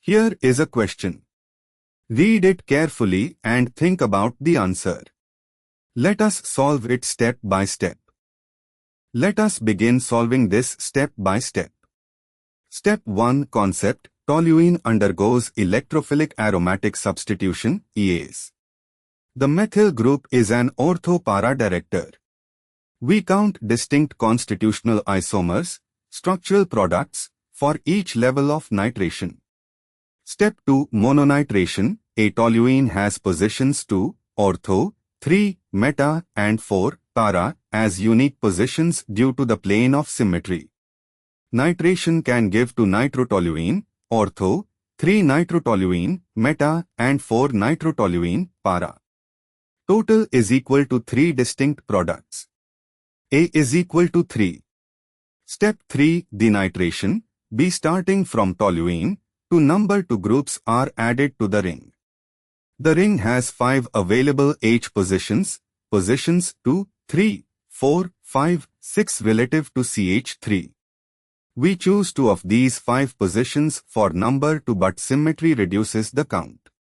Here is a question. Read it carefully and think about the answer. Let us solve it step by step. Let us begin solving this step by step. Step 1. Concept. Toluene undergoes electrophilic aromatic substitution, EAs. The methyl group is an ortho-para director. We count distinct constitutional isomers, structural products, for each level of nitration. Step 2. Mononitration. A toluene has positions 2, ortho, 3, meta, and 4, para, as unique positions due to the plane of symmetry. Nitration can give to nitrotoluene, ortho, 3 nitrotoluene, meta, and 4 nitrotoluene, para. Total is equal to 3 distinct products. A is equal to 3. Step 3. Denitration. B starting from toluene, to number 2 groups are added to the ring. The ring has 5 available H positions, positions 2, 3, 4, 5, 6 relative to CH3. We choose 2 of these 5 positions for number 2, but symmetry reduces the count.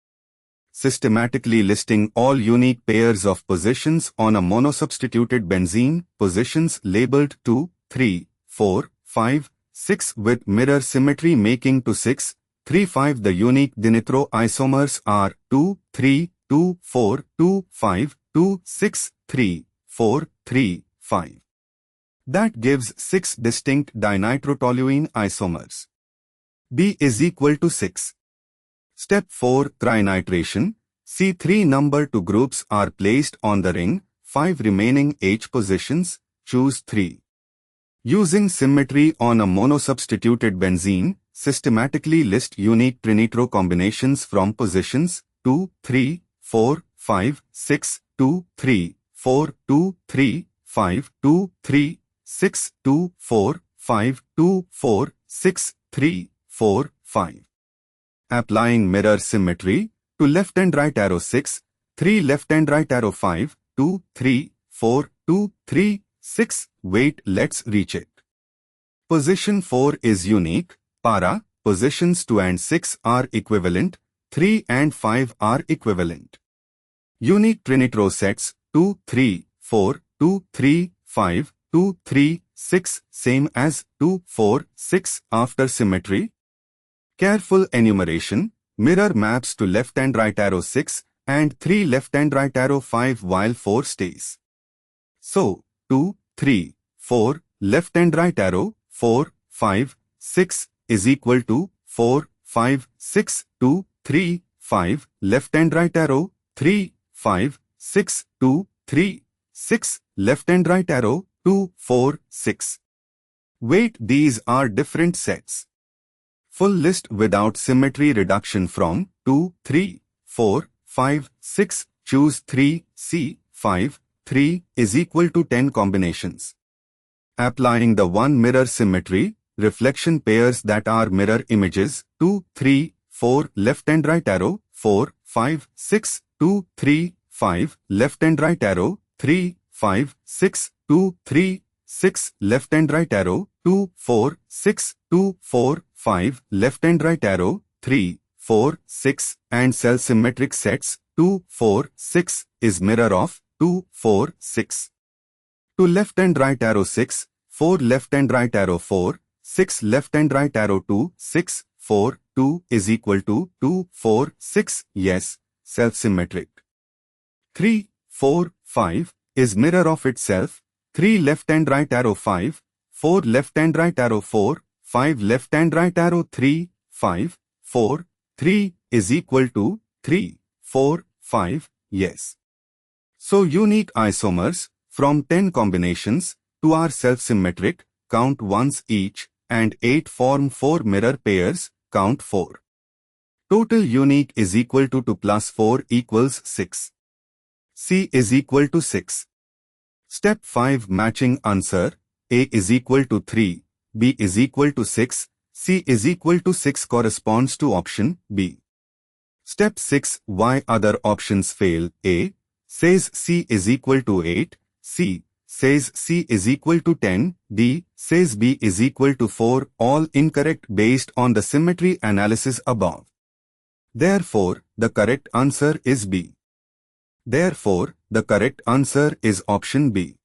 Systematically listing all unique pairs of positions on a monosubstituted benzene, positions labeled 2, 3, 4, 5, 6 with mirror symmetry making to 6, 3, 5. The unique dinitro isomers are 2, 3, 2, 4, 2, 5, 2, 6, 3, 4, 3, 5. That gives 6 distinct dinitrotoluene isomers. B is equal to 6. Step 4. Trinitration. C3 number 2 groups are placed on the ring, 5 remaining H positions, choose 3. Using symmetry on a monosubstituted benzene, systematically list unique trinitro combinations from positions 2, 3, 4, 5, 6, 2, 3, 4, 2, 3, 5, 2, 3, 6, 2, 4, 5, 2, 4, 6, 3, 4, 5. Applying mirror symmetry, to left and right arrow 6, 3 left and right arrow 5, 2, 3, 4, 2, 3, 6. Wait, let's reach it. Position 4 is unique, para, positions 2 and 6 are equivalent, 3 and 5 are equivalent. Unique trinitro sets, 2, 3, 4, 2, 3, 5, 2, 3, 6, same as 2, 4, 6 after symmetry. Careful enumeration, mirror maps to left and right arrow 6 and 3 left and right arrow 5 while 4 stays. So, 2, 3, 4, left and right arrow, 4, 5, 6 is equal to 4, 5, 6, 2, 3, 5, left and right arrow, 3, 5, 6, 2, 3, 6, left and right arrow, 2, 4, 6. Wait, these are different sets. Full list without symmetry reduction from 2, 3, 4, 5, 6, choose 3, C, 5, 3 is equal to 10 combinations. Applying the one mirror symmetry, reflection pairs that are mirror images, 2, 3, 4, left and right arrow, 4, 5, 6, 2, 3, 5, left and right arrow, 3, 5, 6, 2, 3, 6, left and right arrow, 2, 4, 6, 2, 4, 5, left and right arrow, 3, 4, 6, and cell symmetric sets, 2, 4, 6, is mirror of 2, 4, 6. To left and right arrow 6, 4 left and right arrow 4, 6 left and right arrow 2, 6, 4, 2 is equal to 2, 4, 6, yes, self-symmetric. 3, 4, 5 is mirror of itself, 3 left and right arrow 5, 4 left and right arrow 4, 5 left and right arrow 3, 5, 4, 3 is equal to 3, 4, 5, yes. So unique isomers from 10 combinations, 2 are self-symmetric, count once each, and 8 form 4 mirror pairs, count 4. Total unique is equal to 2 plus 4 equals 6. C is equal to 6. Step 5 matching answer, A is equal to 3, B is equal to 6, C is equal to 6 corresponds to option B. Step 6 why other options fail, A says C is equal to 8, C says C is equal to 10, D says B is equal to 4, all incorrect based on the symmetry analysis above. Therefore, the correct answer is B. Therefore, the correct answer is option B.